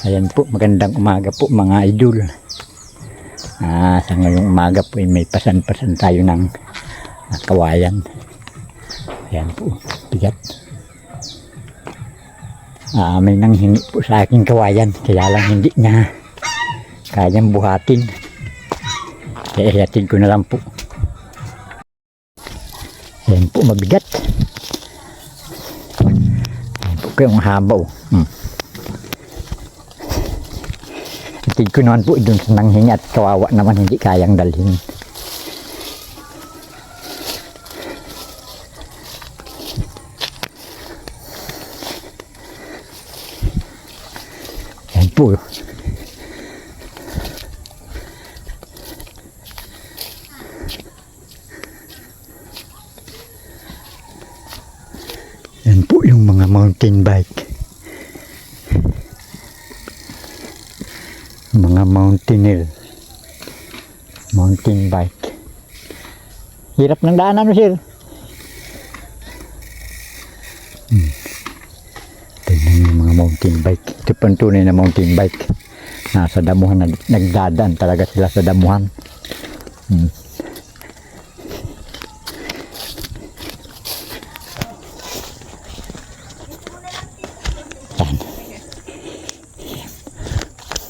Ayan po, magandang umaga po mga idol. Sa ngayong umaga po may pasan-pasan tayo ng kawayan. Ayan po, bigat. May nanghingi po sa akin kawayan, kaya lang hindi niya kayang buhatin. Kaya ihatid ko na lang po. Ayan po, mabigat. Ayan po kayong habaw. Ihatid ko naman po dun sa nanghingi at kawawa naman hindi kayang dalhin. Ayan po. Yan po yung mga mountain bike. Mga mountaineer. Mountain bike. Hirap ng daanan mo, sir. Tingnan yung mga mountain bike. Ito pang tunay na mountain bike. Nasa damuhan, nagdadaan talaga sila sa damuhan.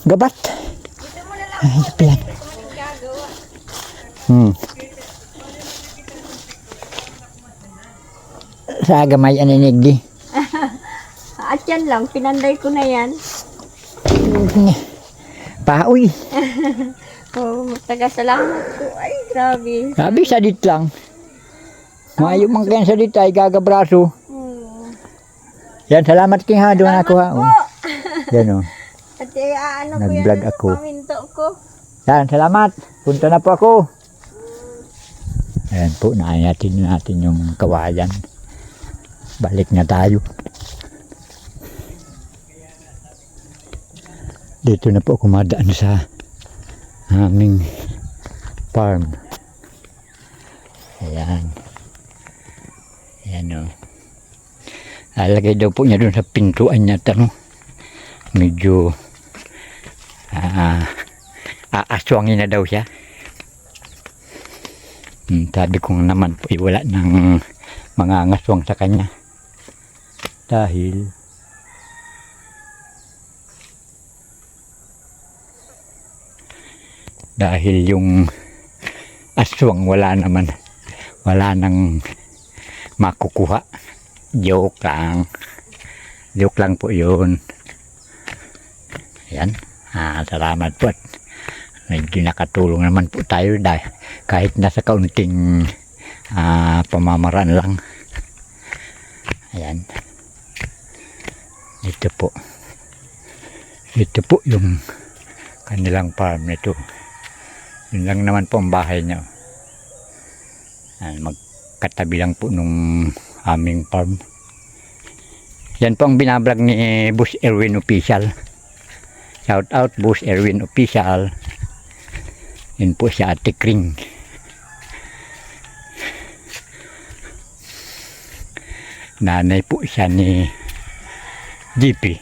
Gabat. Ayop yan. Sa gamay aninig di. At yan lang, pinanday ko na yan. Paoy. Taga-salamat ko. Ay, grabe. Sabi sadit lang. Mayo man kayan sadit ay gagabraso. Yan, salamat king ha. Doon ako ha. Yan o. At ano Nag-vlog ko yan, ako. paminto ko. Yan, salamat. Punta na po ako. Ayan po, naayatin natin yung kawayan. Balik na tayo. Dito na po ako madaan sa aming farm. Ayan. Ayan o. Lalagay daw po niya doon sa pintuan niya. Medyo aaswangin na daw siya. Sabi ko naman po wala ng mga ngaswang sa kanya dahil yung aswang wala nang makukuha. Joke lang po yun. Ayan. Salamat po at medyo nakatulong naman po tayo dahil kahit nasa kaunting pamamaraan lang. Ayan. Ito po yung kanilang farm nito. Yun lang naman po ang bahay niya. Magkatabi lang po nung aming farm. Yan po ang binablog ni Boss Erwin Official. Shout out Boss Erwin Official. Yun po si Ate Kring. Nanay po siya ni GP.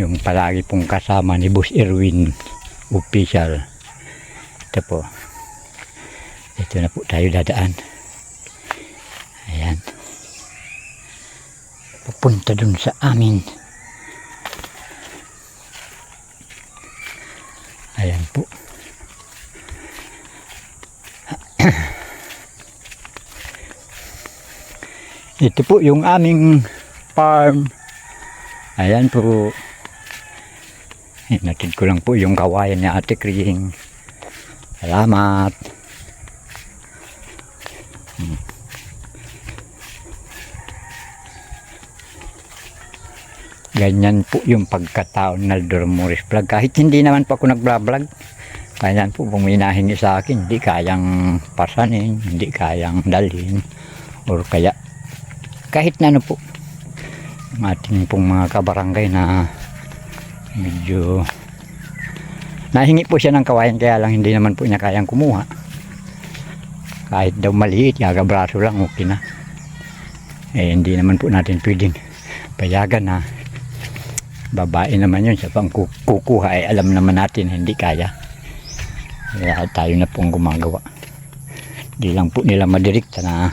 Yung palagi pong kasama ni Boss Erwin Official. Ito po. Ito na po tayo dadaan. Ayan. Papunta dun sa amin. Ayan po. Ito po yung aming farm. Ayan po. Hinatid ko lang po yung kawayan ni Ate Kring. Salamat. Ganyan po yung pagkataon na Dormoris Vlog. Kahit hindi naman po ako nag-vlog, kaya po puminahin niyo sa akin, hindi kayang pasanin, hindi kayang dalhin, or kaya kahit na ano po ang ating pong mga kabarangay na medyo nahingi po siya ng kawayan, kaya lang hindi naman po niya kayang kumuha. Kahit daw maliit, gagabraso lang, okay na. Hindi naman po natin pwedeng payagan na Babae naman yun, sa pang kukuha ay alam naman natin hindi kaya. Kaya tayo na pong gumagawa. Di lang po nila madirikta na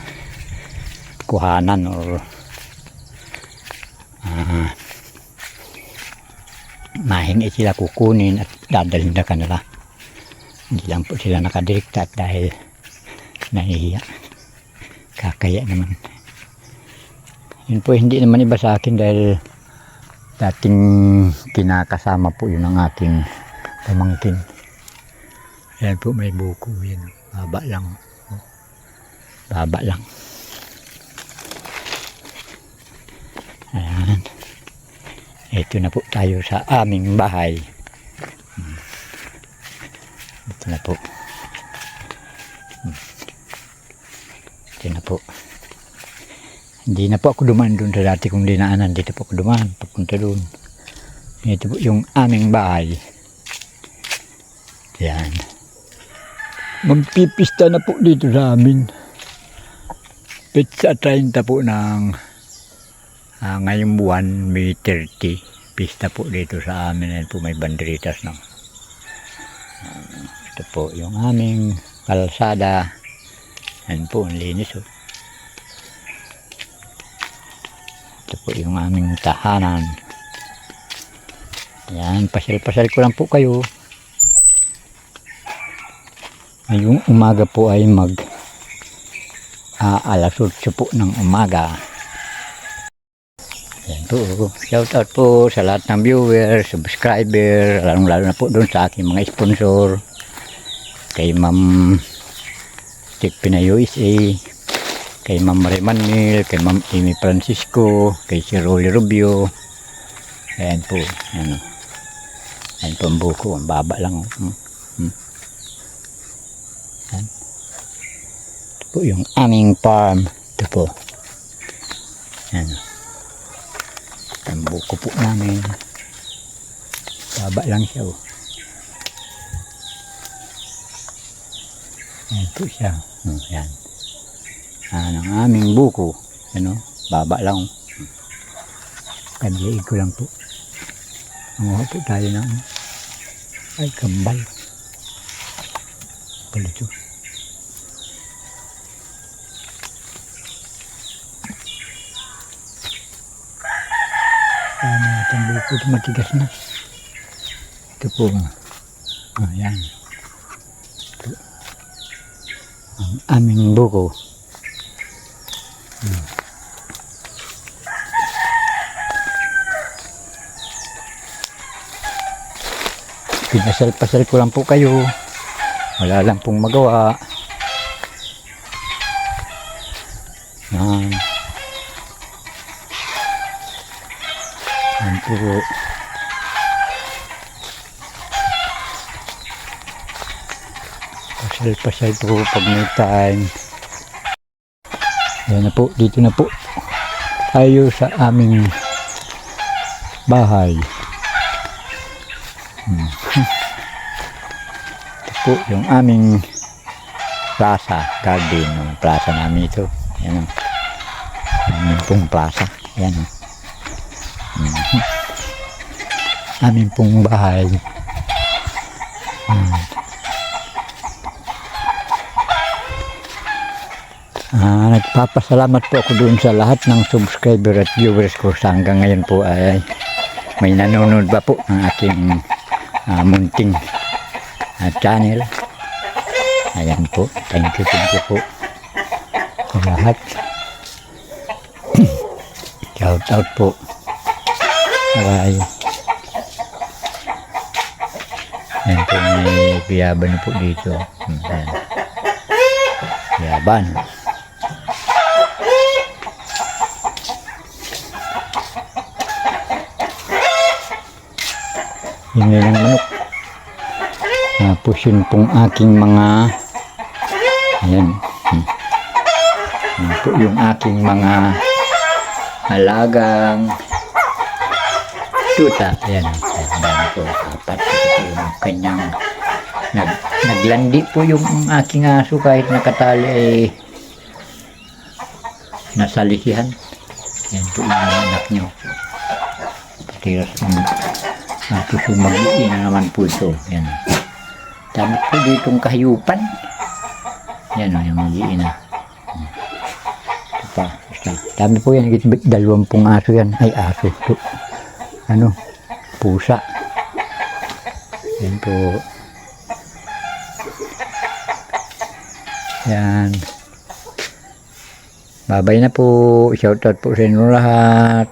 kuhanan or mahingi sila kukunin at dadalhin na kanila. Hindi lang po sila nakadirikta at dahil nahihiya. Kakaya naman. Yun po hindi naman iba sa akin dahil dating kinakasama po yun ang aking pamangkin. Yan po may buko yan. Baba lang. Baba lang. Ayan. Ito na po tayo sa aming bahay. Ito na po. Ito na po. Hindi na po ako dumaan doon sa dati kong dinaanan. Dito po ako dumaan. Papunta doon. Ito po yung aming bahay. Yan. Magpipista na po dito sa amin. Pizza 30 po ng ngayong buwan, May 30. Pista po dito sa amin. Yan po may banderitas ng. Ito po yung aming kalsada. Yan po, ang linis. Oh. Ito po yung aming tahanan. Yan, pasyal-pasyal ko lang po kayo. Ngayong umaga po ay alas 8 po ng umaga. Yan po, shout out po sa lahat ng viewers, subscriber, lalong-lalo na po doon sa aking mga sponsor. Kay Ma'am Tik Pinay USA, kay Ma'am Remanil, kay Ma'am Amy Francisco, kay Sir Rolly Rubio. Ayan po, ano. Ayan po ang buko, ang baba lang. Ayan. Ito po yung aming farm. Ito po. Ayan. Ang buko po namin. Baba lang siya. Oh. Ayan po siya. Ayan. Ang aming buko. Ano? Baba lang. Kanliig ko lang po. Manguha po tayo ng ay kambal. Palito. Itong buko ito matigas na. Ito po. Ayan. Ito. Ang aming buko. Pinasal-pasal ko lang po kayo. Wala lang pong magawa. Yan. Yan po. Pasal-pasal po pag may time. Yan na po. Dito na po tayo sa aming bahay. Ito po yung aming plaza, garden, yung plaza namin ito. Yan o. Amin pong plaza. Yan o. Amin pong bahay. Nagpapasalamat po ako doon sa lahat ng subscriber at viewers ko sa hanggang ngayon po ay may nanonood ba po ng aking munting channel. Ayan po, thank you po sa lahat. Shout out po. Bye. Ayan po, may biyaban po dito. Ayan. Biyaban. Yun lang manok. Tapos yun pong aking mga ayan. Yun po yung aking mga alagang tuta. Ayan. Ayan po. Apat. Ito yung kanyang naglandi po yung aking aso kahit nakatali ay nasalisihan. Ayan po yung anak nyo. tiras ng puso mag-iin na naman po ito. Yan. Dami po ditong kahayupan. Yan o, yung mag-iin na. Ito pa, isa. Dami po yan, 20 aso yan. Ay, aso. Ito. Ano, pusa. Yan po. Yan. Babay na po. Shoutout po sa inyo lahat.